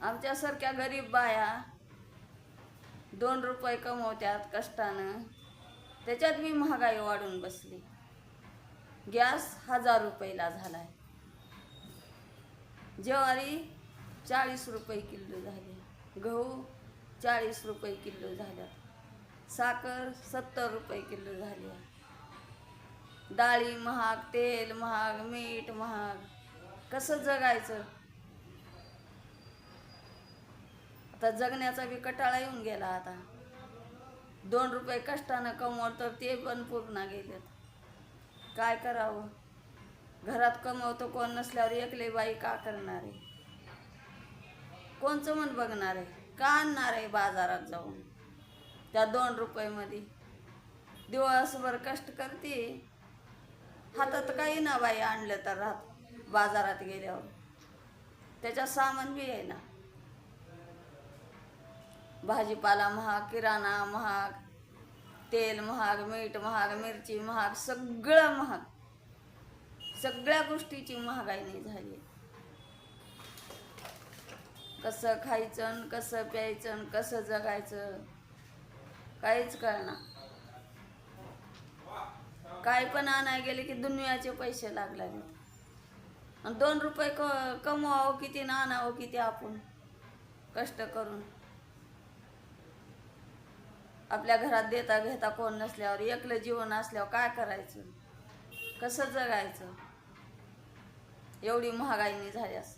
आमच्यासारख्या गरीब बाया 2 रुपये कमवत्यात कष्टानं, त्याच्यात बी महागाई वाढून बसली. गॅस 1000 रुपयाला झालाय. ज्वारी 40 रुपये किलो झाली. गहू 40 रुपये किलो झाल्या. साखर 70 रुपये किलो झाली. डाळी महाग, तेल महाग, मीठ महाग. कसं जगायचं? आता जगण्याचा बी कटाळा येऊन गेला. आता 2 रुपये कष्टानं कमवलं तर ते पण पूर्ण गेलेत. काय करावं? घरात कमवतो कोण नसल्यावर एकले बाई का करणार आहे? कोणचं मन बघणार आहे? का आणणार आहे बाजारात जाऊन त्या 2 रुपयामध्ये? दिवसभर कष्ट करते, हातात काही ना बाई आणलं तर राहत. बाजारात गेल्यावर त्याच्यात सामान बी आहे ना. भाजीपाला महाग, किराणा महाग, तेल महाग, मीठ महाग, मिरची महाग, सगळं महाग. सगळ्या गोष्टीची महागाई नाही झाली. कसं खायचं, कसं प्यायचं, कसं जगायचं काहीच कळना. काय पण आणाय गेले की दुनियाचे पैसे लागले. आणि 2 रुपये कमवावं किती ना आणावं किती आपण कष्ट करून. आपल्या घरात देता घेता कोण नसल्यावर, एकलं जीवन असल्यावर काय करायचं? कसं जगायचं? एवढी महागाई नाही झाल्यास